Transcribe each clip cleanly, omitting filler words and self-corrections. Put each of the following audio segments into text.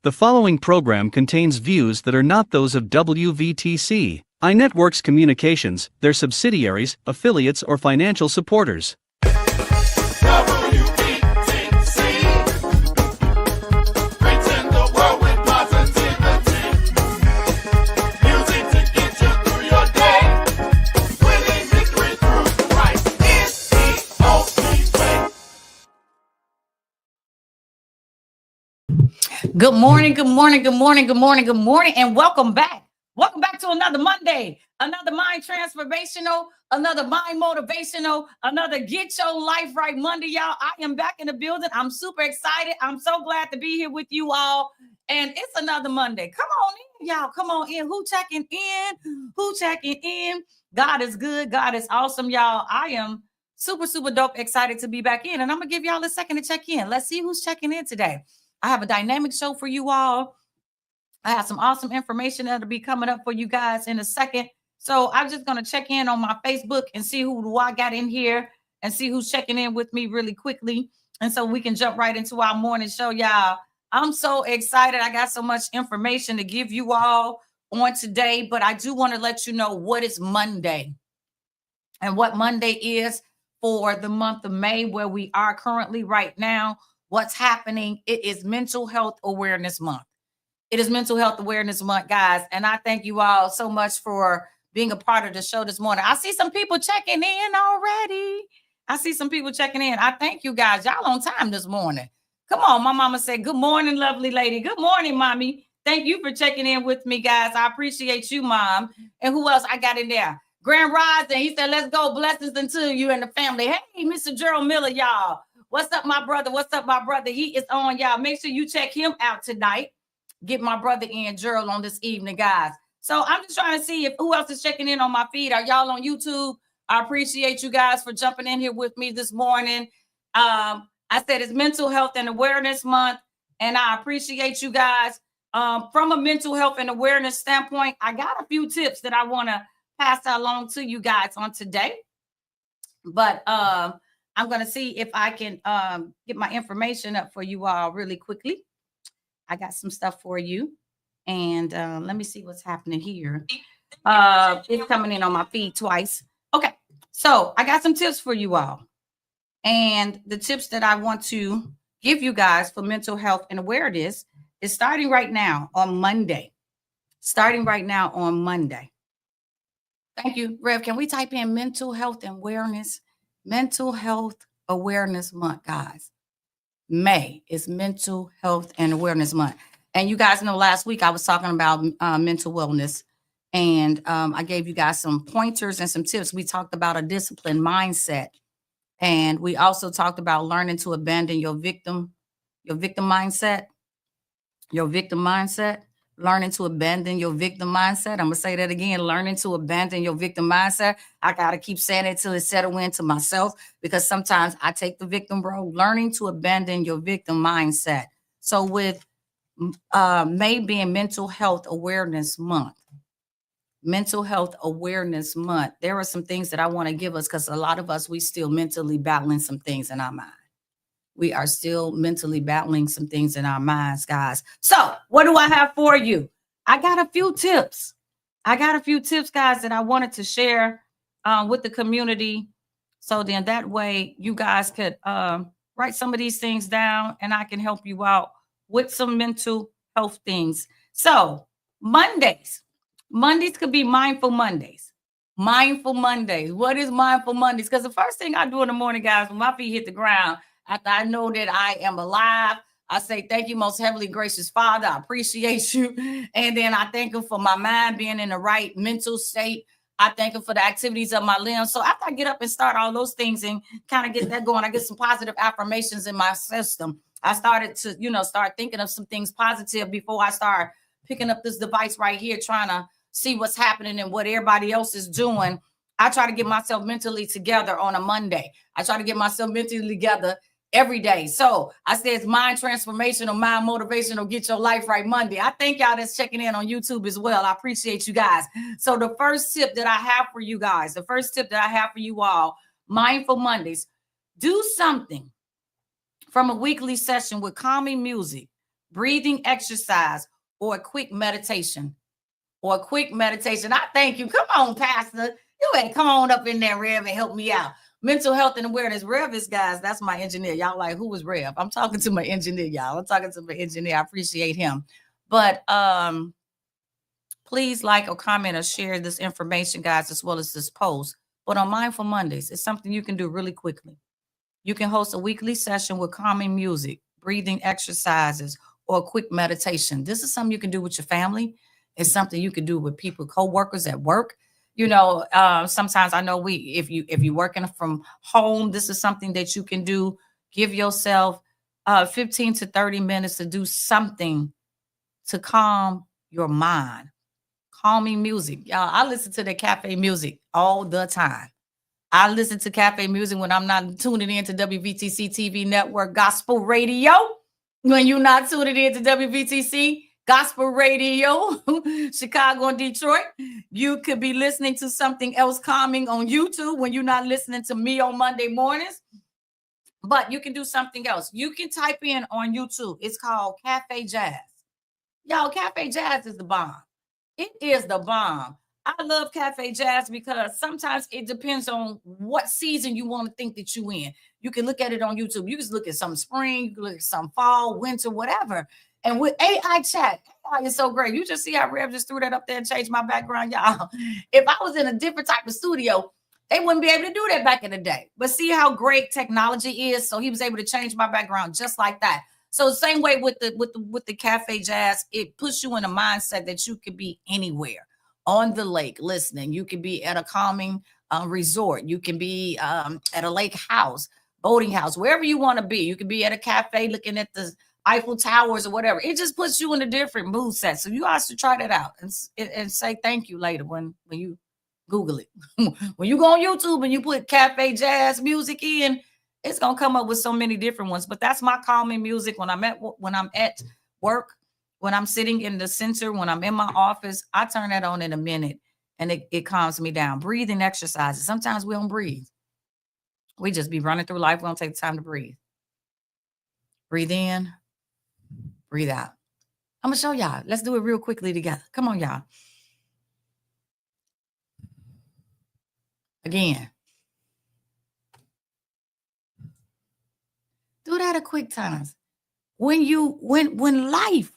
The following program contains views that are not those of WVTC, iNetworks Communications, their subsidiaries, affiliates, or financial supporters. Good morning, good morning, good morning, good morning, good morning, and welcome back. Welcome back to another Monday, another mind transformational, another mind motivational, another get your life right Monday, y'all. I am back in the building. I'm super excited. I'm so glad to be here with you all. And it's another Monday. Come on in, y'all. Come on in. Who checking in? Who checking in? God is good. God is awesome, y'all. I am super, super dope excited to be back in. And I'm going to give y'all a second to check in. Let's see who's checking in today. I have a dynamic show for you all. I have some awesome information that'll be coming up for you guys in a second. So I'm just going to check in on my Facebook and see who do I got in here and see who's checking in with me really quickly. And so we can jump right into our morning show, y'all. I'm so excited. I got so much information to give you all on today, but I do want to let you know what is Monday and what Monday is for the month of May, where we are currently right now. What's happening? It is Mental Health Awareness Month. It is Mental Health Awareness Month, guys. And I thank you all so much for being a part of the show this morning. I see some people checking in already. I see some people checking in. I thank you guys. Y'all on time this morning. Come on. My mama said, good morning, lovely lady. Good morning, mommy. Thank you for checking in with me, guys. I appreciate you, mom. And who else I got in there? Grand Rising. He said, let's go. Blessings into you and the family. Hey, Mr. Gerald Miller, y'all. What's up, my brother? What's up, my brother? He is on, y'all. Make sure you check him out tonight. Get my brother in, Gerald, on this evening, guys. So I'm just trying to see if who else is checking in on my feed. Are y'all on YouTube? I appreciate you guys for jumping in here with me this morning. I said it's Mental Health and Awareness Month, and I appreciate you guys. From a mental health and awareness standpoint, I got a few tips that I want to pass along to you guys on today. But I'm going to see if I can get my information up for you all really quickly. I got some stuff for you. And let me see what's happening here. It's coming in on my feed twice. Okay. So I got some tips for you all. And the tips that I want to give you guys for mental health and awareness is starting right now on Monday. Starting right now on Monday. Thank you, Rev. Can we type in mental health and awareness? Mental Health Awareness Month, guys. May is Mental Health and Awareness Month. And you guys know last week I was talking about mental wellness. And I gave you guys some pointers and some tips. We talked about a disciplined mindset. And we also talked about learning to abandon your victim mindset. Your victim mindset. Learning to abandon your victim mindset. I'm going to say that again. Learning to abandon your victim mindset. I got to keep saying it till it settle into myself, because sometimes I take the victim role. Learning to abandon your victim mindset. So with May being Mental Health Awareness Month, Mental Health Awareness Month, there are some things that I want to give us, because a lot of us, we still mentally battling some things in our mind. We are still mentally battling some things in our minds, guys. So what do I have for you? I got a few tips. Guys, that I wanted to share with the community. So then that way you guys could write some of these things down, and I can help you out with some mental health things. So Mondays could be Mindful Mondays. Mindful Mondays. What is Mindful Mondays? Because the first thing I do in the morning, guys, when my feet hit the ground, after I know that I am alive, I say, thank you, most heavenly gracious Father. I appreciate you. And then I thank him for my mind being in the right mental state. I thank him for the activities of my limbs. So after I get up and start all those things and kind of get that going, I get some positive affirmations in my system. I started to, start thinking of some things positive before I start picking up this device right here, trying to see what's happening and what everybody else is doing. I try to get myself mentally together on a Monday. I try to get myself mentally together every day. So I say it's mind transformational, mind motivational, get your life right Monday. I thank y'all that's checking in on YouTube as well. I appreciate you guys. So the first tip that I have for you guys, the first tip that I have for you all, Mindful Mondays, do something from a weekly session with calming music, breathing exercise, or a quick meditation. I thank you. Come on, Pastor. You better come on up in there, Rev, and help me out. Mental health and awareness. Rev is, guys, that's my engineer. Y'all like, who is Rev? I'm talking to my engineer, y'all. I'm talking to my engineer. I appreciate him. But please like or comment or share this information, guys, as well as this post. But on Mindful Mondays, it's something you can do really quickly. You can host a weekly session with calming music, breathing exercises, or a quick meditation. This is something you can do with your family. It's something you can do with people, co-workers at work. Sometimes I know if you're working from home, this is something that you can do. Give yourself 15 to 30 minutes to do something to calm your mind. Calming music. Y'all, I listen to the cafe music all the time. I listen to cafe music when I'm not tuning in to WVTC TV network gospel radio. When you're not tuning in to WVTC gospel radio, Chicago and Detroit, you could be listening to something else calming on YouTube when you're not listening to me on Monday mornings. But you can do something else. You can type in on YouTube. It's called Cafe Jazz. Y'all, Cafe Jazz is the bomb. It is the bomb. I love Cafe Jazz because sometimes it depends on what season you want to think that you in. You can look at it on YouTube. You can look at some spring, you can look at some fall, winter, whatever. And with AI chat, AI is so great. You just see how Rev just threw that up there and changed my background, y'all. If I was in a different type of studio, they wouldn't be able to do that back in the day. But see how great technology is. So he was able to change my background just like that. So the same way with the Cafe Jazz, it puts you in a mindset that you could be anywhere on the lake listening. You could be at a calming resort. You can be at a lake house, boating house, wherever you want to be. You could be at a cafe looking at the Eiffel Towers or whatever. It just puts you in a different mood set. So you guys should try that out and say thank you later when you Google it. When you go on YouTube and you put Cafe Jazz music in, it's gonna come up with so many different ones. But that's my calming music when I'm at work, when I'm sitting in the center, when I'm in my office. I turn that on in a minute and it calms me down. Breathing exercises. Sometimes we don't breathe. We just be running through life. We don't take the time to breathe. Breathe in, breathe out. I'm gonna show y'all. Let's do it real quickly together. Come on, y'all. Again. Do that a quick times. When life,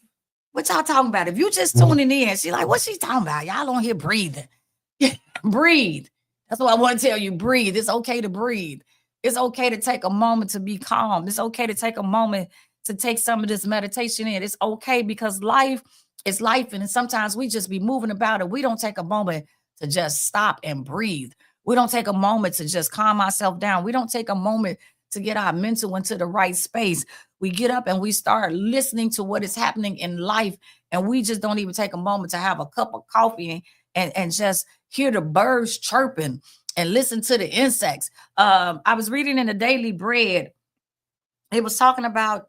what y'all talking about? If you just tuning in, she's like, what's she talking about? Y'all on here breathing. Breathe. That's what I want to tell you. Breathe. It's okay to breathe. It's okay to take a moment to be calm. It's okay to take a moment to take some of this meditation in. It's okay because life is life. And sometimes we just be moving about it. We don't take a moment to just stop and breathe. We don't take a moment to just calm ourselves down. We don't take a moment to get our mental into the right space. We get up and we start listening to what is happening in life. And we just don't even take a moment to have a cup of coffee and just hear the birds chirping and listen to the insects. I was reading in the Daily Bread. It was talking about,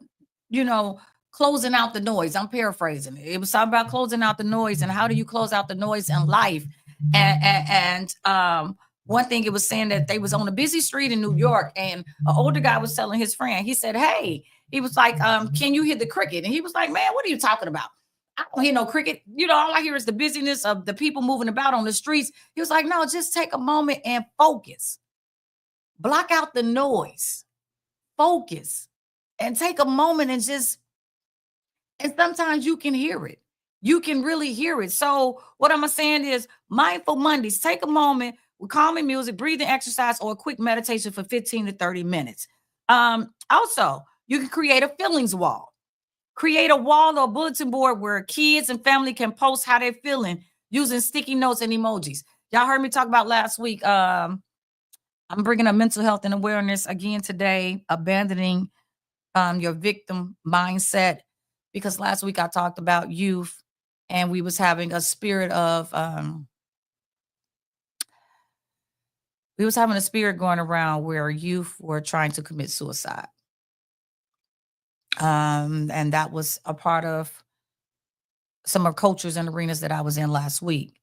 closing out the noise. I'm paraphrasing. It was talking about closing out the noise and how do you close out the noise in life. And one thing it was saying that they was on a busy street in New York and an older guy was telling his friend, he said, hey, he was like, can you hear the cricket? And he was like, man, what are you talking about? I don't hear no cricket. All I hear is the busyness of the people moving about on the streets. He was like, no, just take a moment and focus. Block out the noise. Focus. And take a moment and sometimes you can hear it. You can really hear it. So what I'm saying is Mindful Mondays, take a moment with calming music, breathing exercise, or a quick meditation for 15 to 30 minutes. Also, you can create a feelings wall. Create a wall or bulletin board where kids and family can post how they're feeling using sticky notes and emojis. Y'all heard me talk about last week. I'm bringing up mental health and awareness again today, abandoning your victim mindset, because last week I talked about youth and we was having a spirit of going around where youth were trying to commit suicide. And that was a part of some of cultures and arenas that I was in last week.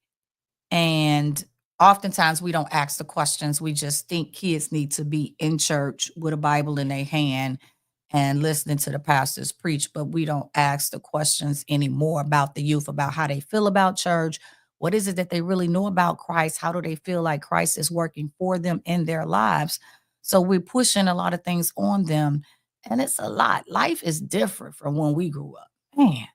And oftentimes we don't ask the questions. We just think kids need to be in church with a Bible in their hand and listening to the pastors preach, but we don't ask the questions anymore about the youth, about how they feel about church. What is it that they really know about Christ? How do they feel like Christ is working for them in their lives? So we're pushing a lot of things on them, and it's a lot. Life is different from when we grew up. Man,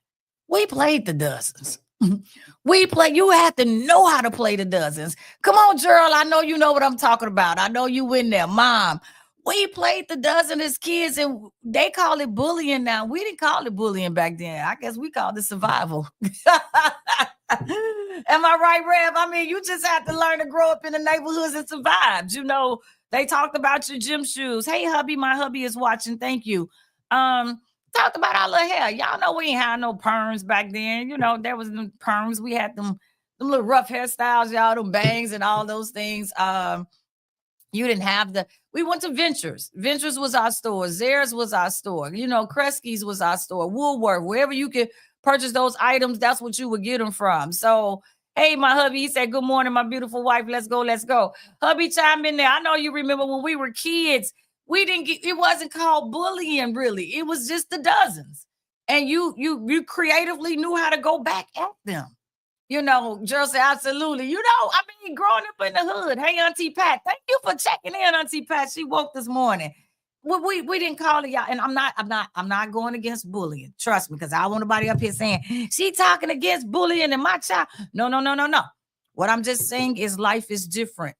we played the dozens. You had to know how to play the dozens. Come on, Gerald. I know you know what I'm talking about. I know you in there. Mom, we played the dozen as kids, and they call it bullying now. We didn't call it bullying back then. I guess we called it survival. Am I right, Rev? I mean, you just have to learn to grow up in the neighborhoods and survive. They talked about your gym shoes. Hey, hubby, my hubby is watching. Thank you. Talked about our little hair. Y'all know we ain't had no perms back then. There was them perms. We had them little rough hairstyles, y'all, them bangs and all those things. You didn't have we went to Ventures. Ventures was our store. Zayre's was our store. Kresge's was our store. Woolworth, wherever you could purchase those items, that's what you would get them from. So, hey, my hubby, he said, good morning, my beautiful wife. Let's go, let's go. Hubby chimed in there. I know you remember when we were kids, it wasn't called bullying, really. It was just the dozens. And you creatively knew how to go back at them. Gerald said, absolutely. Growing up in the hood. Hey, Auntie Pat, thank you for checking in, Auntie Pat. She woke this morning. We didn't call it y'all, and I'm not going against bullying. Trust me, because I don't want nobody up here saying she talking against bullying and my child. No. What I'm just saying is life is different,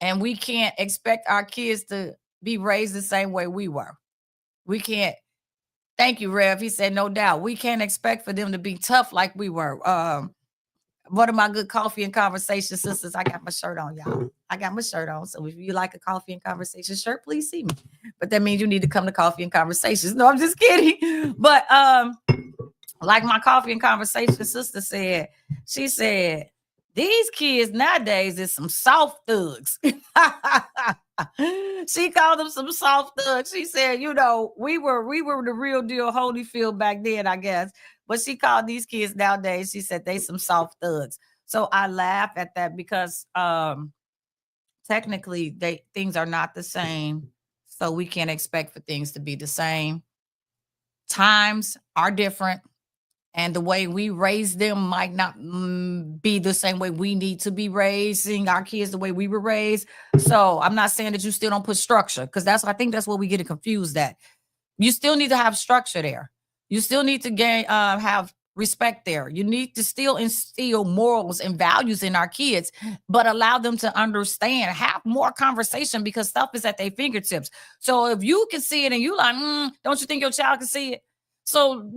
and we can't expect our kids to be raised the same way we were. We can't. Thank you, Rev. He said, no doubt. We can't expect for them to be tough like we were. One of my good coffee and conversation sisters. I got my shirt on, y'all. I got my shirt on. So if you like a coffee and conversation shirt, please see me. But that means you need to come to coffee and conversations. No, I'm just kidding. But like my coffee and conversation sister said, she said, these kids nowadays is some soft thugs. She called them some soft thugs. She said, we were the real deal Holyfield back then, I guess. But she called these kids nowadays, she said they some soft thugs. So I laugh at that because technically things are not the same. So we can't expect for things to be the same. Times are different. And the way we raise them might not be the same way we need to be raising our kids the way we were raised. So I'm not saying that you still don't put structure, because I think that's what we get confused at. You still need to have structure there. You still need to have respect there. You need to still instill morals and values in our kids, but allow them to understand, have more conversation, because stuff is at their fingertips. So if you can see it and you like, don't you think your child can see it? So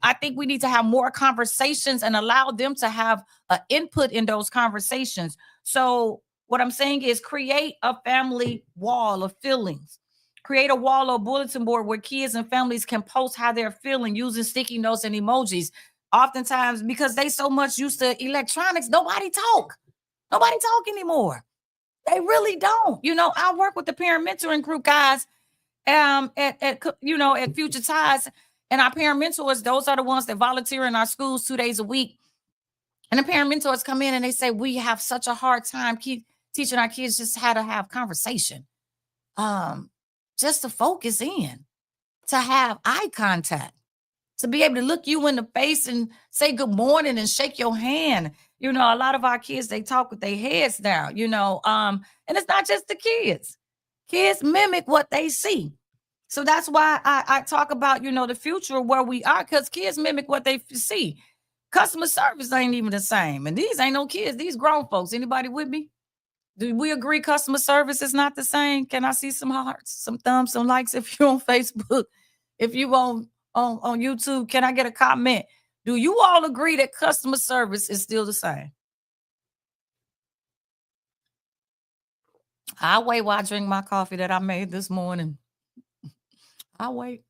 I think we need to have more conversations and allow them to have an input in those conversations. So what I'm saying is create a family wall of feelings. Create a wall or bulletin board where kids and families can post how they're feeling using sticky notes and emojis. Oftentimes, because they so much used to electronics, nobody talk anymore. They really don't. I work with the parent mentoring group guys at Future Ties, and our parent mentors, those are the ones that volunteer in our schools 2 days a week. And the parent mentors come in and they say, we have such a hard time teaching our kids just how to have conversation. Just to focus in, to have eye contact, to be able to look you in the face and say good morning and shake your hand. A lot of our kids, they talk with their heads down, and it's not just the kids. Kids mimic what they see. So that's why I talk about, the future where we are, because kids mimic what they see. Customer service ain't even the same. And these ain't no kids, these grown folks. Anybody with me? Do we agree customer service is not the same? Can I see some hearts, some thumbs, some likes if you're on Facebook? If you on YouTube, can I get a comment? Do you all agree that customer service is still the same? I'll wait while I drink my coffee that I made this morning. I'll wait.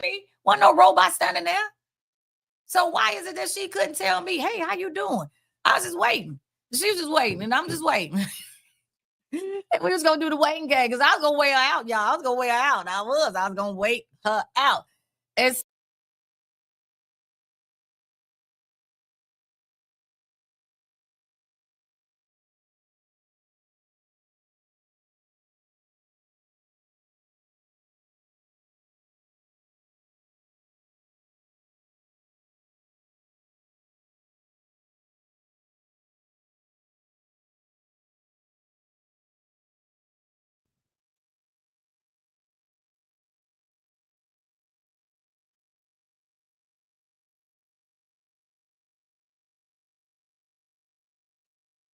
me. Wasn't no robot standing there. So why is it that she couldn't tell me, hey, how you doing? I was just waiting. She was just waiting, and I'm just waiting. And we was gonna do the waiting game because I was gonna wait her out, y'all. I was gonna wait her out. I was gonna wait her out. It's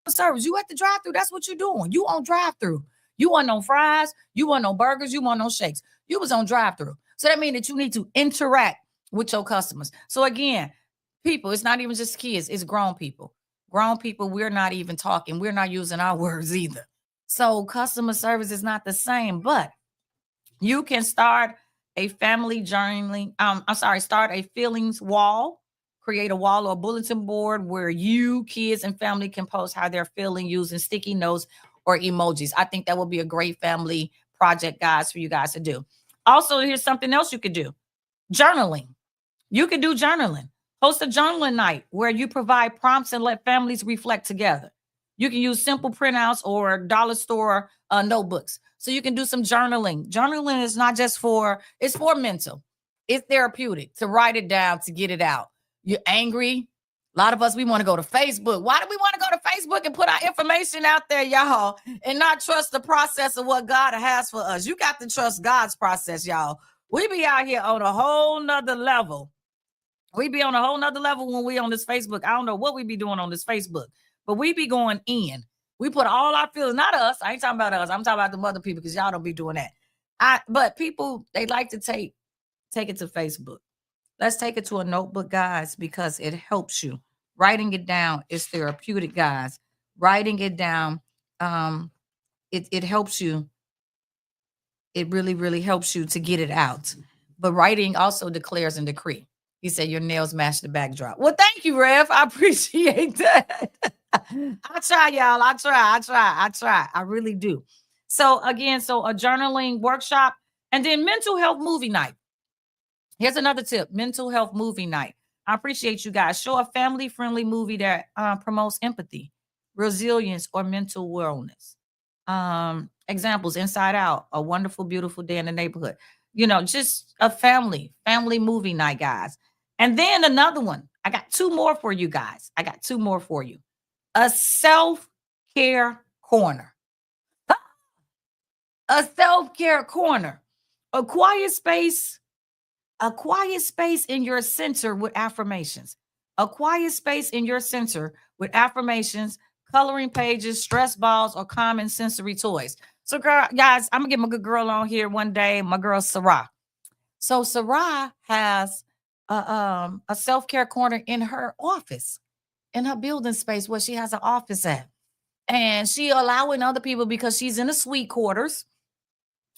service. You at the drive-through. That's what you're doing. You on drive-through. You want no fries. You want no burgers. You want no shakes. You was on drive-through. So that means that you need to interact with your customers. So again, people, it's not even just kids, it's grown people. Grown people, we're not even talking. We're not using our words either. So customer service is not the same, but you can start a family journaling. Start a feelings wall, create a wall or bulletin board where you, kids, and family can post how they're feeling using sticky notes or emojis. I think that would be a great family project, guys, for you guys to do. Also, here's something else you could do: journaling. You can do journaling. Host a journaling night where you provide prompts and let families reflect together. You can use simple printouts or dollar store notebooks. So you can do some journaling. Journaling is not just it's for mental. It's therapeutic to write it down, to get it out. You're angry. A lot of us, we want to go to Facebook. Why do we want to go to Facebook and put our information out there, y'all, and not trust the process of what God has for us? You got to trust God's process, y'all. We be out here on a whole nother level. We be on a whole nother level when we on this Facebook. I don't know what we be doing on this Facebook, but we be going in. We put all our feelings, not us. I ain't talking about us. I'm talking about the other people because y'all don't be doing that. But people, they like to take it to Facebook. Let's take it to a notebook, guys, because it helps you. Writing it down is therapeutic, guys. Writing it down, it helps you. It really, really helps you to get it out. But writing also declares and decree. He said your nails match the backdrop. Well, thank you, Rev. I appreciate that. I try, y'all. I try. I really do. So again, so a journaling workshop and then mental health movie night. Here's another tip: mental health movie night. I appreciate you guys. Show a family-friendly movie that promotes empathy, resilience, or mental wellness. Examples: Inside Out, A Wonderful, Beautiful Day in the Neighborhood. Just a family movie night, guys. And then another one. I got two more for you guys. A self-care corner. A self-care corner. A quiet space in your center with affirmations. A quiet space in your center with affirmations, coloring pages, stress balls, or common sensory toys. So, guys, I'm gonna get my good girl on here one day. My girl Sarah. So Sarah has a self-care corner in her office, in her building space where she has an office at, and she allowing other people, because she's in the suite quarters,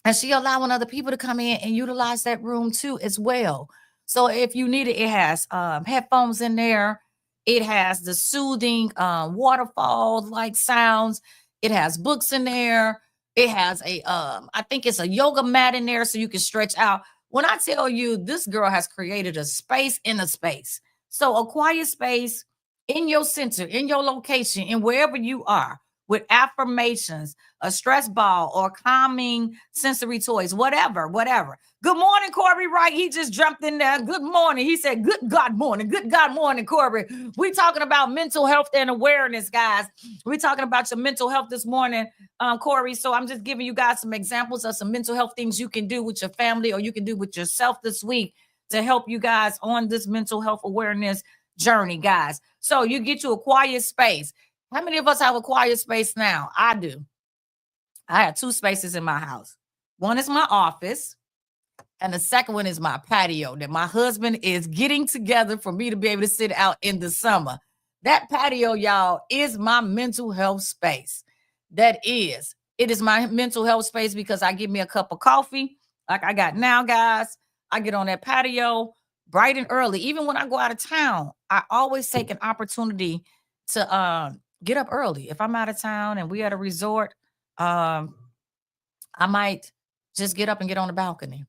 and she allowing other people to come in and utilize that room too as well. So if you need it, it has headphones in there. It has the soothing waterfall like sounds. It has books in there. It has I think it's a yoga mat in there so you can stretch out. When I tell you, this girl has created a space in a space. So a quiet space in your center, in your location, in wherever you are, with affirmations, a stress ball, or calming sensory toys, whatever. Good morning, Corey Wright. He just jumped in there. Good morning. He said, good God morning. Good God morning, Corey. We talking about mental health and awareness, guys. We talking about your mental health this morning, Corey. So I'm just giving you guys some examples of some mental health things you can do with your family or you can do with yourself this week to help you guys on this mental health awareness journey, guys. So you get you a quiet space. How many of us have a quiet space now? I do. I have two spaces in my house. One is my office, and the second one is my patio that my husband is getting together for me to be able to sit out in the summer. That patio, y'all, is my mental health space. It is my mental health space because I get me a cup of coffee like I got now, guys. I get on that patio bright and early. Even when I go out of town, I always take an opportunity to get up early. If I'm out of town and we at a resort, um, I might just get up and get on the balcony.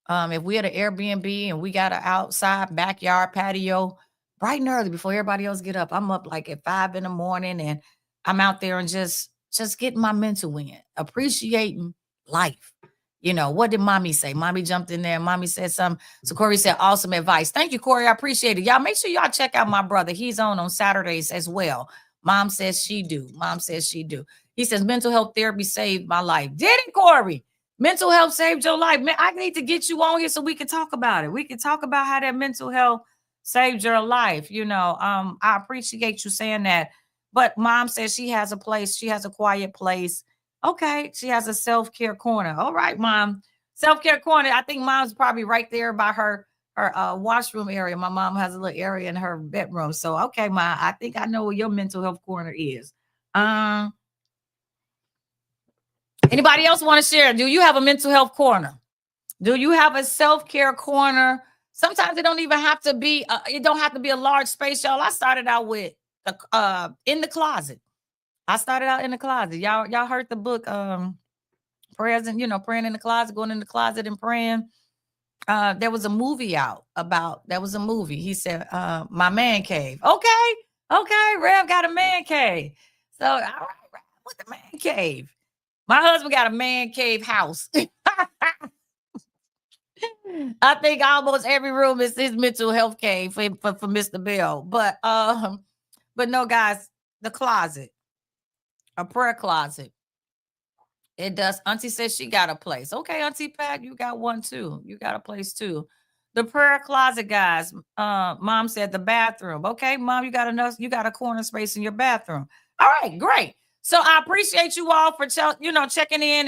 If we had an Airbnb and we got an outside backyard patio, bright and early before everybody else get up, I'm up like at 5 in the morning and I'm out there and just getting my mental in, appreciating life. You know, what did mommy say? Mommy jumped in there. Mommy said something. So Corey said, awesome advice. Thank you, Corey. I appreciate it. Y'all make sure y'all check out my brother. He's on Saturdays as well. Mom says she do. Mom says she do. He says mental health therapy saved my life. Did it, Corey? Mental health saved your life. Man, I need to get you on here so we can talk about it. We can talk about how that mental health saved your life. You know, I appreciate you saying that. But mom says she has a place. She has a quiet place. Okay, she has a self-care corner. All right, mom. Self-care corner. I think mom's probably right there by her washroom area. My mom has a little area in her bedroom. So, okay, ma, I think I know where your mental health corner is. Anybody else want to share? Do you have a mental health corner? Do you have a self-care corner? Sometimes it don't even have to be, it don't have to be a large space, y'all. I started out with in the closet. I started out in the closet. Y'all heard the book, prayers and, praying in the closet, going in the closet and praying. There was a movie out he said, my man cave. Okay, Rev got a man cave. So, all right, Rev, what's the man cave? My husband got a man cave house. I think almost every room is his mental health cave for Mr. Bell. But no, guys, the closet, a prayer closet. It does. Auntie says she got a place. Okay, Auntie Pat, you got one too. You got a place too. The prayer closet, guys. Mom said the bathroom. Okay, mom, you got enough. You got a corner space in your bathroom. All right, great. So I appreciate you all for checking in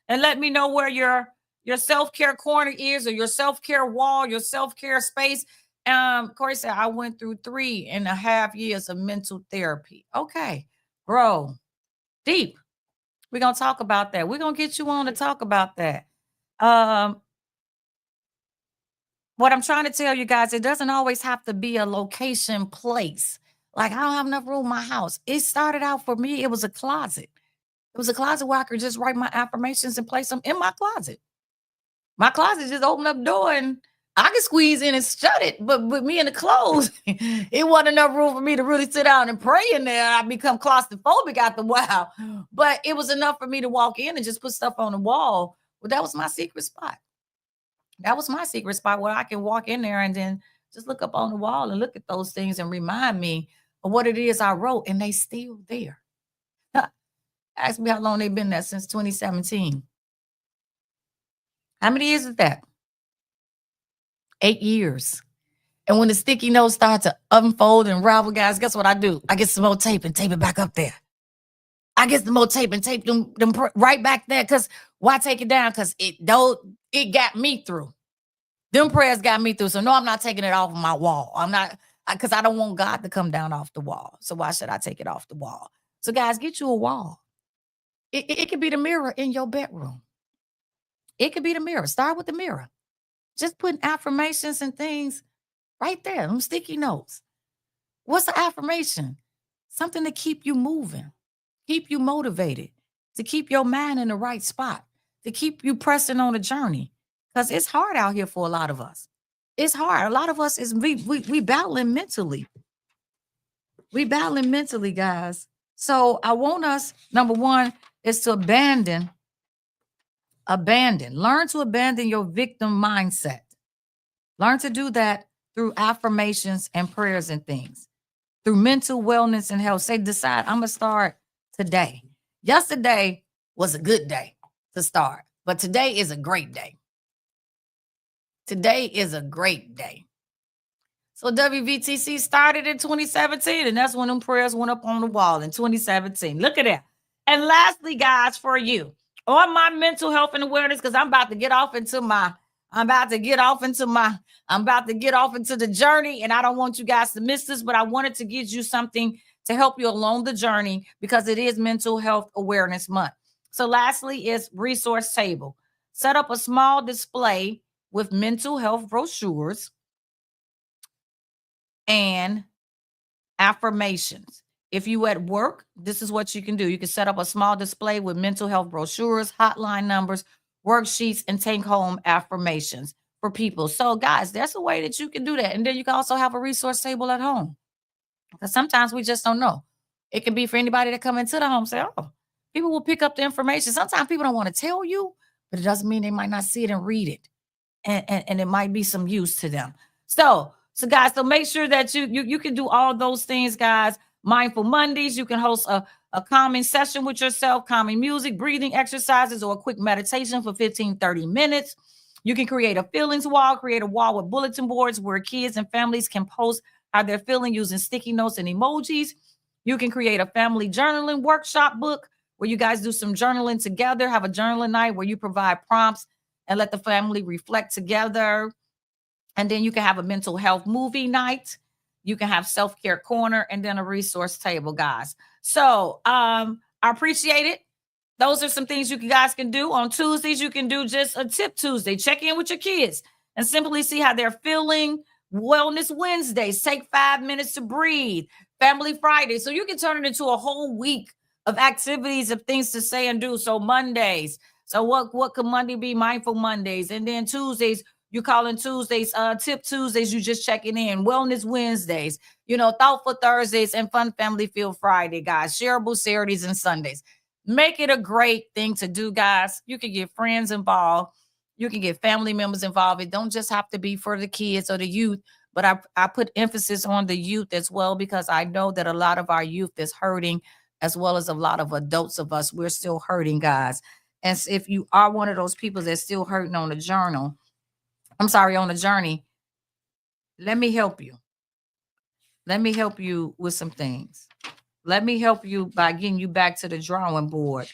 and let me know where your self-care corner is, or your self-care wall, your self-care space. Corey said, I went through 3.5 years of mental therapy. Okay, bro, deep. We're going to talk about that. We're going to get you on to talk about that. What I'm trying to tell you guys, it doesn't always have to be a location place. Like, I don't have enough room in my house. It started out for me, it was a closet. It was a closet where I could just write my affirmations and place them in my closet. My closet just opened up the door and I could squeeze in and shut it. But with me in the clothes, it wasn't enough room for me to really sit down and pray in there. I become claustrophobic after a while. But it was enough for me to walk in and just put stuff on the wall. But that was my secret spot. That was my secret spot where I can walk in there and then just look up on the wall and look at those things and remind me of what it is I wrote, and they still there. Ask me how long they've been there, since 2017. How many years is that? 8 years. And when the sticky notes start to unfold and unravel, guys, guess what I do? I get some more tape and tape it back up there. I get some more tape and tape them right back there. Because why take it down? Because it got me through. Them prayers got me through. So no, I'm not taking it off of my wall. I'm not, because I don't want God to come down off the wall. So why should I take it off the wall? So guys, get you a wall. It could be the mirror in your bedroom. It could be the mirror. Start with the mirror. Just putting affirmations and things right there. Them sticky notes. What's the affirmation? Something to keep you moving, keep you motivated, to keep your mind in the right spot, to keep you pressing on a journey. Because it's hard out here for a lot of us. It's hard. A lot of us we battling mentally. We battling mentally, guys. So I want us, number one, is to abandon, learn to abandon your victim mindset. Learn to do that through affirmations and prayers and things, through mental wellness and health. Say, decide, I'm going to start today. Yesterday was a good day to start, but today is a great day. Today is a great day. So WVTC started in 2017, and that's when them prayers went up on the wall in 2017. Look at that. And lastly, guys, for you, on my mental health and awareness, because I'm about to get off into the journey, and I don't want you guys to miss this, but I wanted to give you something to help you along the journey, because it is Mental Health Awareness Month. So lastly is resource table. Set up a small display with mental health brochures and affirmations. If you at work, this is what you can do. You can set up a small display with mental health brochures, hotline numbers, worksheets, and take home affirmations for people. So, guys, that's a way that you can do that. And then you can also have a resource table at home. Because sometimes we just don't know. It can be for anybody that come into the home, say, oh, people will pick up the information. Sometimes people don't want to tell you, but it doesn't mean they might not see it and read it. And it might be some use to them. So guys, so make sure that you can do all those things, guys. Mindful Mondays, you can host a calming session with yourself, calming music, breathing exercises, or a quick meditation for 15, 30 minutes. You can create a feelings wall, create a wall with bulletin boards where kids and families can post how they're feeling using sticky notes and emojis. You can create a family journaling workshop book where you guys do some journaling together, have a journaling night where you provide prompts and let the family reflect together. And then you can have a mental health movie night. You can have self-care corner and then a resource table, guys. So I appreciate it. Those are some things you guys can do. On Tuesdays, you can do just a tip Tuesday. Check in with your kids and simply see how they're feeling. Wellness Wednesdays, take 5 minutes to breathe. Family Friday. So you can turn it into a whole week of activities, of things to say and do. So Mondays. So what could Monday be? Mindful Mondays. And then Tuesdays, you call in Tuesdays, tip Tuesdays, you just checking in. Wellness Wednesdays, thoughtful Thursdays, and fun family feel Friday, guys. Shareable Saturdays and Sundays. Make it a great thing to do, guys. You can get friends involved. You can get family members involved. It don't just have to be for the kids or the youth, but I put emphasis on the youth as well, because I know that a lot of our youth is hurting, as well as a lot of adults of us. We're still hurting, guys. And if you are one of those people that's still hurting on the journey, let me help you. Let me help you with some things. Let me help you by getting you back to the drawing board.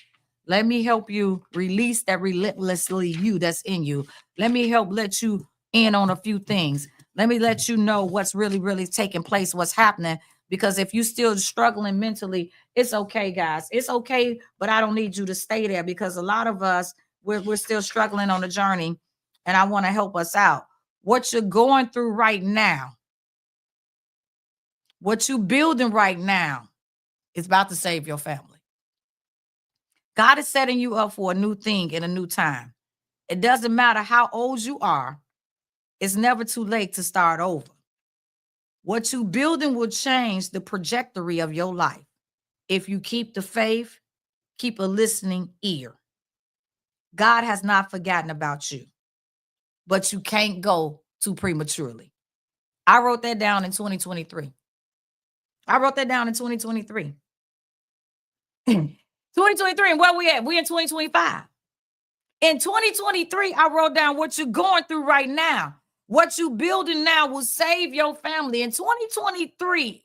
Let me help you release that relentlessly you that's in you. Let me let you in on a few things. Let me let you know what's really, really taking place, what's happening. Because if you're still struggling mentally, it's okay, guys. It's okay, but I don't need you to stay there, because a lot of us, we're still struggling on the journey, and I want to help us out. What you're going through right now, what you're building right now, is about to save your family. God is setting you up for a new thing in a new time. It doesn't matter how old you are. It's never too late to start over. What you're building will change the trajectory of your life. If you keep the faith, keep a listening ear. God has not forgotten about you, but you can't go too prematurely. I wrote that down in 2023. 2023, and where we at? We in 2025. In 2023, I wrote down what you're going through right now. What you building now will save your family. In 2023,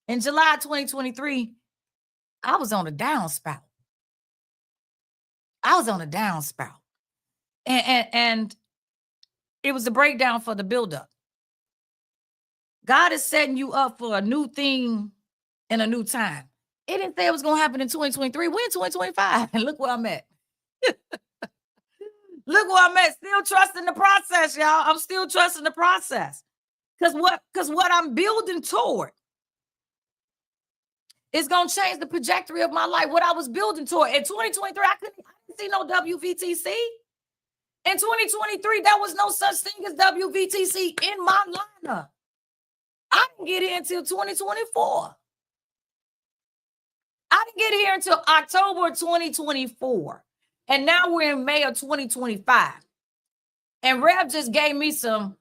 in July 2023, I was on a downspout. And it was a breakdown for the buildup. God is setting you up for a new thing in a new time. It didn't say it was going to happen in 2023. We're in 2025. And look where I'm at. Still trusting the process, y'all. I'm still trusting the process. Because what I'm building toward is going to change the trajectory of my life. What I was building toward. In 2023, I didn't see no WVTC. In 2023, there was no such thing as WVTC in my lineup. I didn't get here until 2024. I didn't get here until October 2024. And now we're in May of 2025. And Rev just gave me some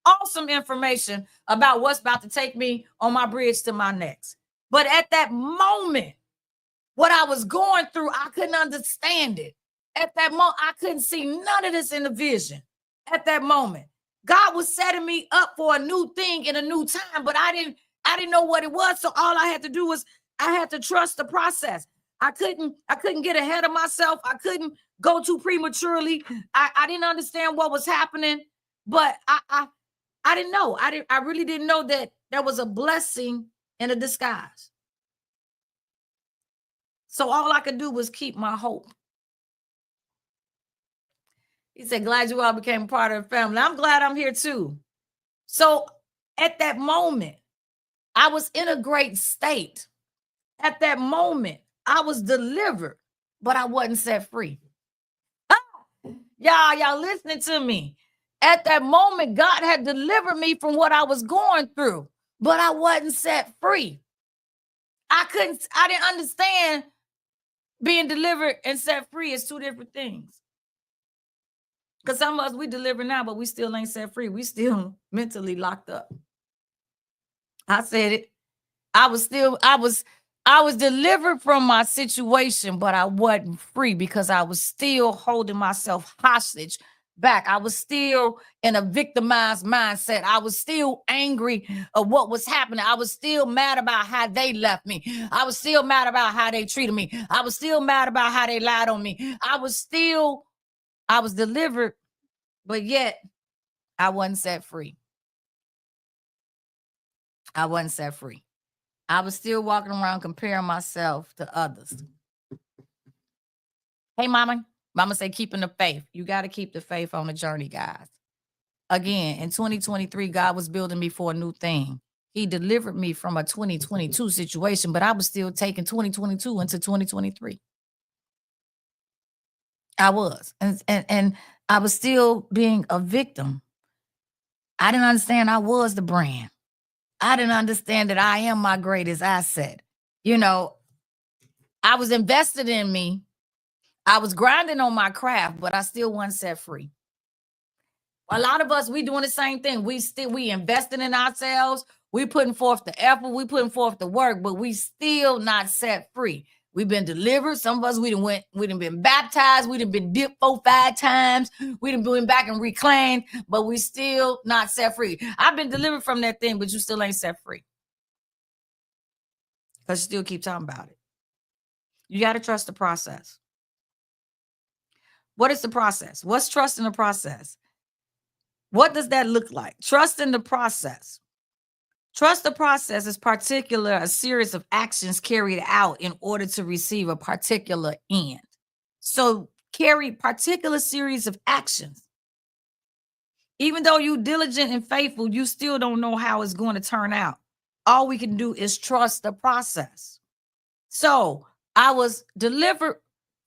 awesome information about what's about to take me on my bridge to my next. But at that moment, what I was going through, I couldn't understand it. At that moment, I couldn't see none of this in the vision. At that moment, God was setting me up for a new thing in a new time, but I didn't know what it was. So all I had to do was I had to trust the process. I couldn't get ahead of myself. I couldn't go too prematurely. I didn't understand what was happening, but I didn't know. I really didn't know that there was a blessing in a disguise. So all I could do was keep my hope. He said, glad you all became part of the family. I'm glad I'm here too. So at that moment, I was in a great state. At that moment, I was delivered, but I wasn't set free. Y'all listening to me. At that moment, God had delivered me from what I was going through, but I wasn't set free. I didn't understand being delivered and set free is two different things. Because some of us, we deliver now, but we still ain't set free. We still mentally locked up. I said it. I was delivered from my situation, but I wasn't free because I was still holding myself hostage back. I was still in a victimized mindset. I was still angry of what was happening. I was still mad about how they left me. I was still mad about how they treated me. I was still mad about how they lied on me. I was delivered, but yet I wasn't set free. I wasn't set free. I was still walking around comparing myself to others. Hey, mama. Mama say, keeping the faith. You got to keep the faith on the journey, guys. Again, in 2023, God was building me for a new thing. He delivered me from a 2022 situation, but I was still taking 2022 into 2023. I was. And I was still being a victim. I didn't understand I was the brand. I didn't understand that I am my greatest asset. You know, I was invested in me. I was grinding on my craft, but I still wasn't set free. A lot of us, we doing the same thing. We investing in ourselves. We putting forth the effort. We putting forth the work, but we still not set free. We've been delivered. Some of us, we done been baptized. We done been dipped 4-5 times. We done been back and reclaimed, but we still not set free. I've been delivered from that thing, but you still ain't set free. Because you still keep talking about it. You got to trust the process. What is the process? What's trust in the process? What does that look like? Trust in the process. Trust the process is a series of actions carried out in order to receive a particular end. So carry particular series of actions. Even though you're diligent and faithful, you still don't know how it's going to turn out. All we can do is trust the process. So I was delivered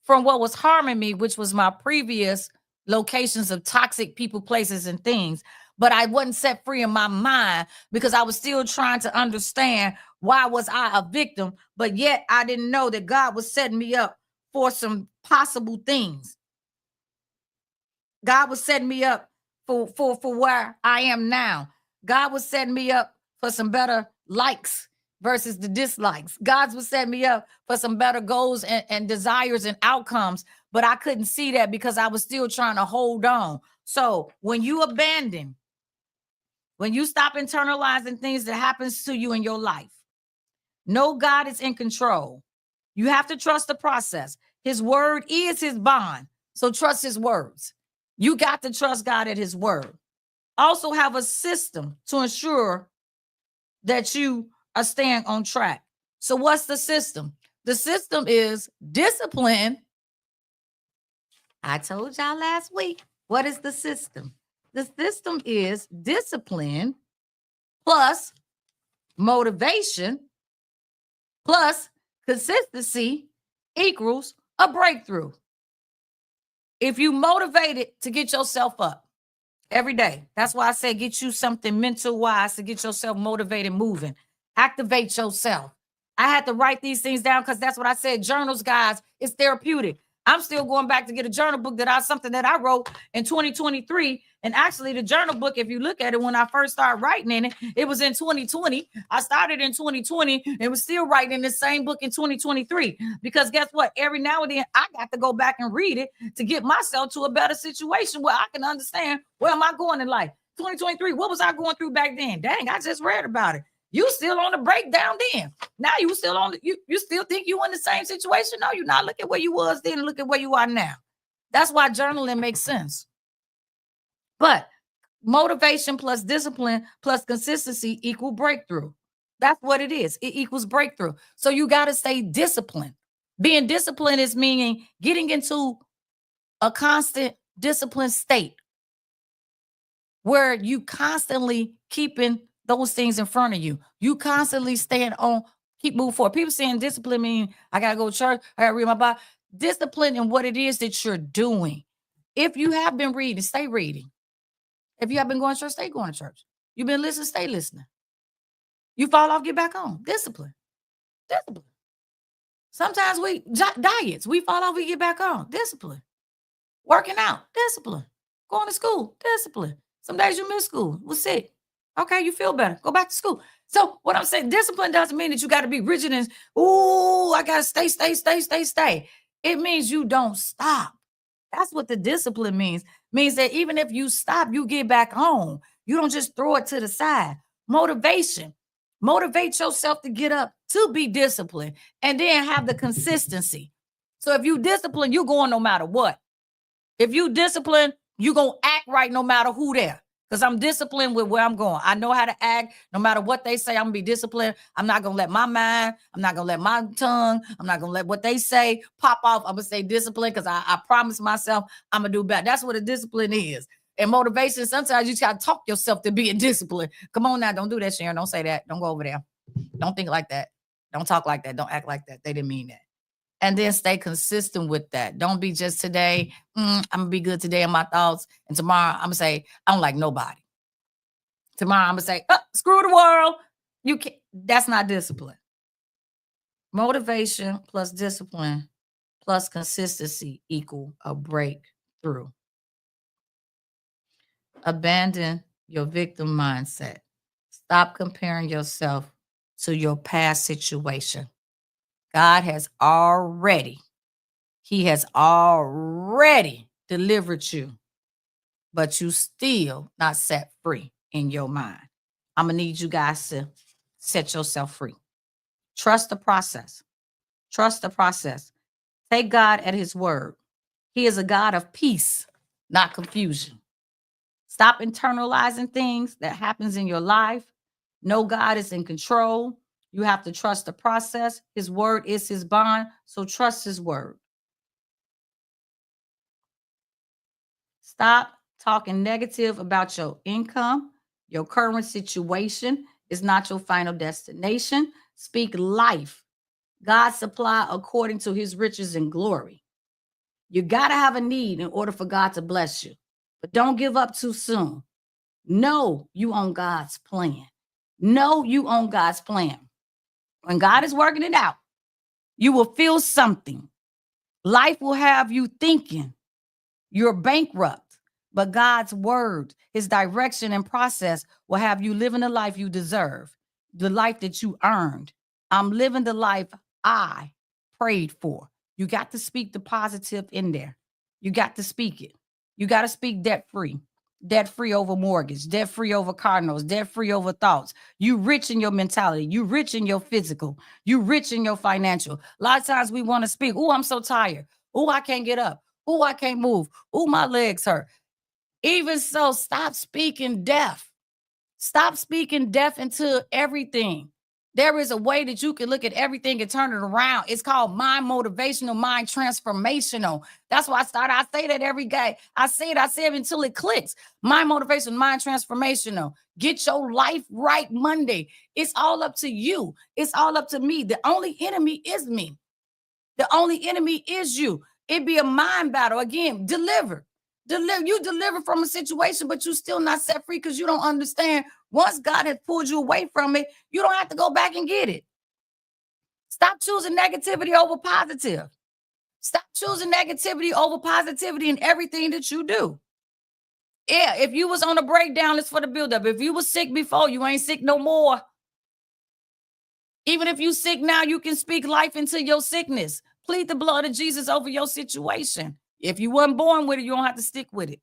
from what was harming me, which was my previous locations of toxic people, places, and things. But I wasn't set free in my mind because I was still trying to understand why was I a victim, but yet I didn't know that God was setting me up for some possible things. God was setting me up for where I am now. God was setting me up for some better likes versus the dislikes. God was setting me up for some better goals and desires and outcomes, but I couldn't see that because I was still trying to hold on. So when you abandon, when you stop internalizing things that happens to you in your life, know God is in control. You have to trust the process. His word is his bond. So trust his words. You got to trust God at his word. Also have a system to ensure that you are staying on track. So what's the system? The system is discipline. I told y'all last week. What is the system? The system is discipline plus motivation plus consistency equals a breakthrough. If you motivated to get yourself up every day, that's why I say get you something mental wise to get yourself motivated, moving. Activate yourself. I had to write these things down because that's what I said. Journals, guys, it's therapeutic. I'm still going back to get a journal book something that I wrote in 2023. And actually the journal book, if you look at it, when I first started writing in it, it was in 2020. I started in 2020 and was still writing in the same book in 2023. Because guess what? Every now and then I got to go back and read it to get myself to a better situation where I can understand where am I going in life. 2023, what was I going through back then? Dang, I just read about it. You still on the breakdown then. Now you still on you still think you in the same situation? No, you're not. Look at where you was then. Look at where you are now. That's why journaling makes sense. But motivation plus discipline plus consistency equal breakthrough. That's what it is. It equals breakthrough. So you got to stay disciplined. Being disciplined is meaning getting into a constant disciplined state where you constantly keeping those things in front of you. You constantly staying on, keep moving forward. People saying discipline mean I gotta go to church, I gotta read my Bible. Discipline in what it is that you're doing. If you have been reading, stay reading. If you have been going to church, stay going to church. You've been listening, stay listening. You fall off, get back on. Discipline. Discipline. Sometimes diets, we fall off, we get back on. Discipline. Working out, discipline. Going to school, discipline. Some days you miss school, was sick. Okay, you feel better. Go back to school. So what I'm saying, discipline doesn't mean that you got to be rigid and, I got to stay. It means you don't stop. That's what the discipline means. Means that even if you stop, you get back on. You don't just throw it to the side. Motivation. Motivate yourself to get up, to be disciplined, and then have the consistency. So if you discipline, you're going no matter what. If you discipline, you're going to act right no matter who there. Because I'm disciplined with where I'm going. I know how to act no matter what they say. I'm going to be disciplined. I'm not going to let my mind, I'm not going to let my tongue, I'm not going to let what they say pop off. I'm going to stay disciplined because I promise myself I'm going to do better. That's what a discipline is. And motivation, sometimes you just got to talk yourself to being disciplined. Come on now, don't do that, Sharon. Don't say that. Don't go over there. Don't think like that. Don't talk like that. Don't act like that. They didn't mean that. And then stay consistent with that. Don't be just today, I'm going to be good today in my thoughts. And tomorrow, I'm going to say, I don't like nobody. Tomorrow, I'm going to say, screw the world. You can't. That's not discipline. Motivation plus discipline plus consistency equal a breakthrough. Abandon your victim mindset. Stop comparing yourself to your past situation. God has already delivered you, but you still not set free in your mind. I'm going to need you guys to set yourself free. Trust the process. Trust the process. Take God at his word. He is a God of peace, not confusion. Stop internalizing things that happens in your life. Know God is in control. You have to trust the process. His word is his bond, so trust his word. Stop talking negative about your income. Your current situation is not your final destination. Speak life. God supply according to his riches and glory. You got to have a need in order for God to bless you, but don't give up too soon. Know you on God's plan. Know you on God's plan. When God is working it out, you will feel something. Life will have you thinking you're bankrupt, but God's word, his direction and process will have you living the life you deserve, the life that you earned. I'm living the life I prayed for. You got to speak the positive in there. You got to speak it. You got to speak debt-free. Debt-free over mortgage, debt-free over car notes, debt-free over thoughts. You rich in your mentality. You rich in your physical. You rich in your financial. A lot of times we want to speak, I'm so tired. I can't get up. I can't move. My legs hurt. Even so, stop speaking death. Stop speaking death into everything. There is a way that you can look at everything and turn it around. It's called mind motivational, mind transformational. That's why I say that every day. I say it until it clicks. Mind motivational, mind transformational. Get your life right Monday. It's all up to you. It's all up to me. The only enemy is me. The only enemy is you. It be a mind battle. Again, deliver. You deliver from a situation, but you still not set free because you don't understand. Once God has pulled you away from it, you don't have to go back and get it. Stop choosing negativity over positive. Stop choosing negativity over positivity in everything that you do. Yeah, if you was on a breakdown, it's for the buildup. If you was sick before, you ain't sick no more. Even if you sick now, you can speak life into your sickness. Plead the blood of Jesus over your situation. If you weren't born with it, you don't have to stick with it.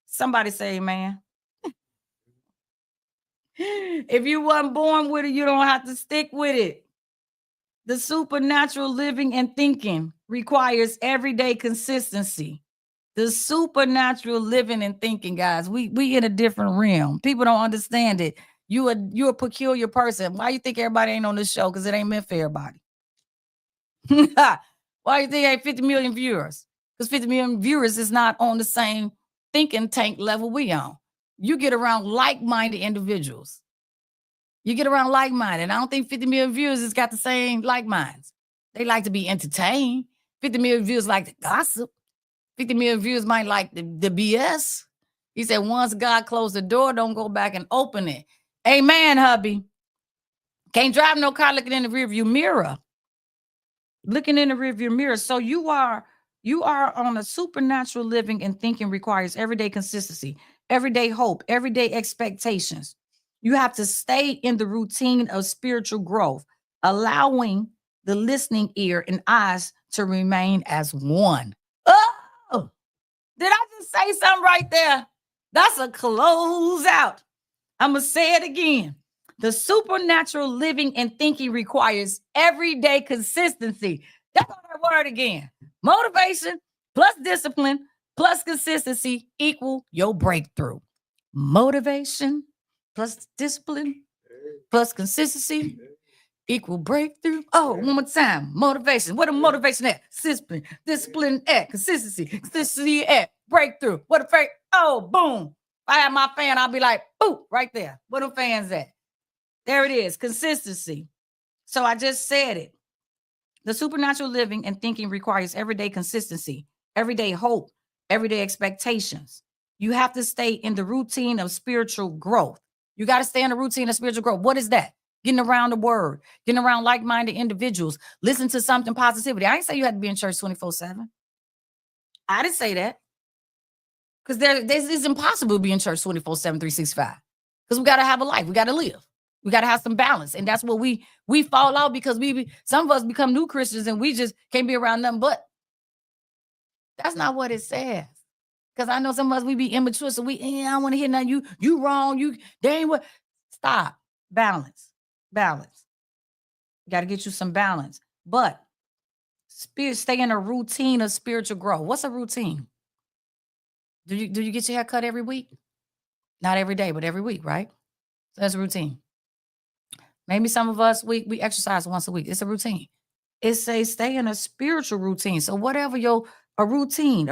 Somebody say amen. If you weren't born with it, you don't have to stick with it. The supernatural living and thinking requires everyday consistency. The supernatural living and thinking, guys, we in a different realm. People don't understand it. You're a peculiar person. Why you think everybody ain't on this show? Because it ain't meant for everybody. Why you think ain't 50 million viewers? Because 50 million viewers is not on the same thinking tank level we on. You get around like-minded individuals. You get around like-minded. I don't think 50 million viewers has got the same like minds. They like to be entertained. 50 million viewers like to gossip. 50 million viewers might like the BS. He said, once God closed the door, don't go back and open it. Amen, hubby. Can't drive no car looking in the rearview mirror. Looking in the rearview mirror. So you are on a supernatural living and thinking requires everyday consistency, everyday hope, everyday expectations. You have to stay in the routine of spiritual growth, allowing the listening ear and eyes to remain as one. Oh, did I just say something right there? That's a close out. I'm going to say it again. The supernatural living and thinking requires everyday consistency. That's that word again. Motivation plus discipline plus consistency equal your breakthrough. Motivation plus discipline plus consistency equal breakthrough. Oh, one more time. Motivation. What a motivation at? Discipline at consistency at breakthrough. What a break. Oh, boom. If I have my fan, I'll be like, boom, right there. What are fans at? There it is. Consistency. So I just said it. The supernatural living and thinking requires everyday consistency, everyday hope, everyday expectations. You have to stay in the routine of spiritual growth. You got to stay in the routine of spiritual growth. What is that? Getting around the word, getting around like-minded individuals, listen to something positivity. I didn't say you had to be in church 24/7. I didn't say that. Because this is impossible to be in church 24/7, 365. Because we got to have a life. We got to live. We got to have some balance. And that's what we fall out because some of us become new Christians and we just can't be around nothing but. That's not what it says. Because I know some of us, we be immature. So I don't want to hear nothing. You wrong. They ain't what. Stop. Balance. You got to get you some balance. But stay in a routine of spiritual growth. What's a routine? Do you get your hair cut every week? Not every day, but every week, right? So that's a routine. Maybe some of us, we exercise once a week. It's a routine. It says stay in a spiritual routine. So whatever a routine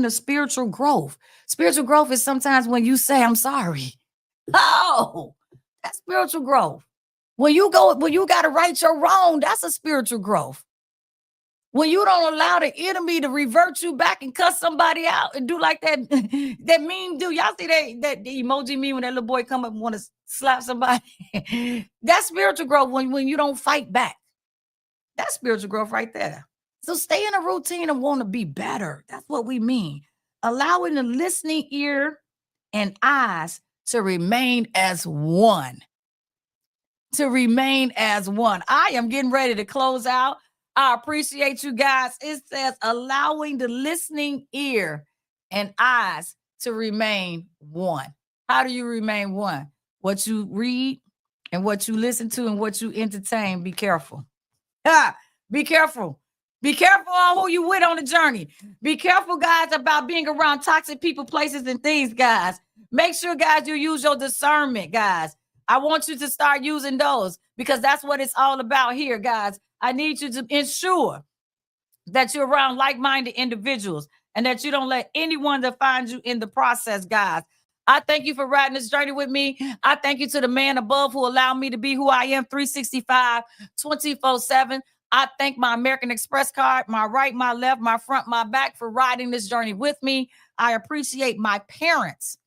of spiritual growth. Spiritual growth is sometimes when you say, I'm sorry. Oh, that's spiritual growth. When you got to right your wrong, that's a spiritual growth. When you don't allow the enemy to revert you back and cuss somebody out and do like that meme dude. Y'all see that the emoji meme when that little boy come up and want to slap somebody? That's spiritual growth when you don't fight back. That's spiritual growth right there. So stay in a routine and want to be better. That's what we mean. Allowing the listening ear and eyes to remain as one. I am getting ready to close out. I appreciate you guys. It says allowing the listening ear and eyes to remain one. How do you remain one? What you read and what you listen to and what you entertain. Be careful. Be careful. Be careful on who you with on the journey. Be careful, guys, about being around toxic people, places, and things, guys. Make sure, guys, you use your discernment, guys. I want you to start using those because that's what it's all about here, guys. I need you to ensure that you're around like-minded individuals and that you don't let anyone define you in the process, guys. I thank you for riding this journey with me. I thank you to the man above who allowed me to be who I am 365, 24/7. I thank my American Express card, my right, my left, my front, my back for riding this journey with me. I appreciate my parents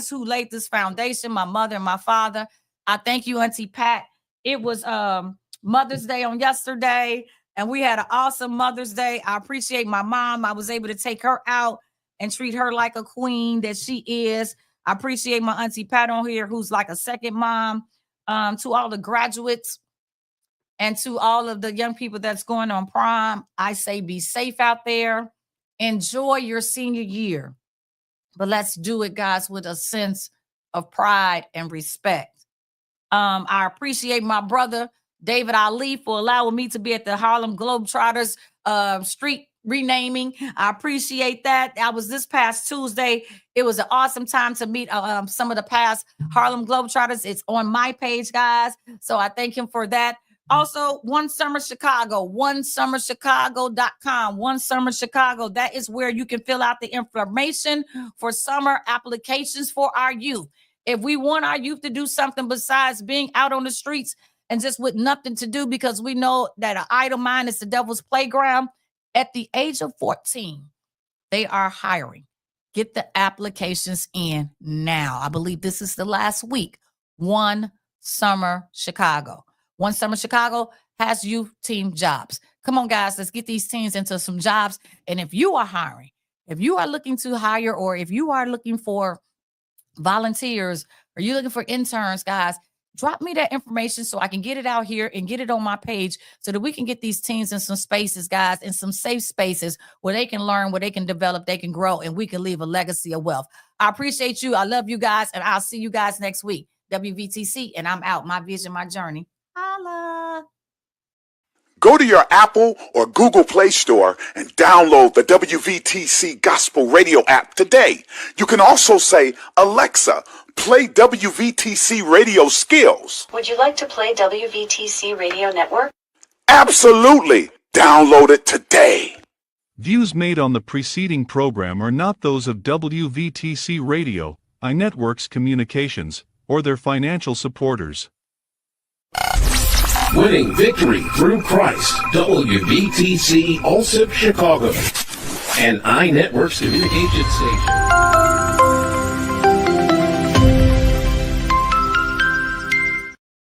who laid this foundation, my mother and my father. I thank you, Auntie Pat. It was Mother's Day on yesterday, and we had an awesome Mother's Day. I appreciate my mom. I was able to take her out and treat her like a queen that she is. I appreciate my Auntie Pat on here, who's like a second mom. To all the graduates and to all of the young people that's going on prom, I say be safe out there. Enjoy your senior year. But let's do it, guys, with a sense of pride and respect. I appreciate my brother, David Ali, for allowing me to be at the Harlem Globetrotters street renaming. I appreciate that. That was this past Tuesday. It was an awesome time to meet some of the past Harlem Globetrotters. It's on my page, guys. So I thank him for that. Also, One Summer Chicago, onesummerchicago.com, One Summer Chicago. That is where you can fill out the information for summer applications for our youth. If we want our youth to do something besides being out on the streets and just with nothing to do, because we know that an idle mind is the devil's playground, at the age of 14, they are hiring. Get the applications in now. I believe this is the last week. One Summer Chicago. One Summer Chicago has youth team jobs. Come on, guys, let's get these teams into some jobs. And if you are hiring, if you are looking to hire, or if you are looking for volunteers, or you're looking for interns, guys, drop me that information so I can get it out here and get it on my page so that we can get these teams in some spaces, guys, in some safe spaces where they can learn, where they can develop, they can grow, and we can leave a legacy of wealth. I appreciate you. I love you guys, and I'll see you guys next week. WVTC, and I'm out. My vision, my journey. Holla. Go to your Apple or Google Play Store and download the WVTC Gospel Radio app today. You can also say, Alexa, play WVTC Radio Skills. Would you like to play WVTC Radio Network? Absolutely. Download it today. Views made on the preceding program are not those of WVTC Radio, iNetworks Communications, or their financial supporters. Winning victory through Christ. WVTC Allsip Chicago. An iNetworks communication station.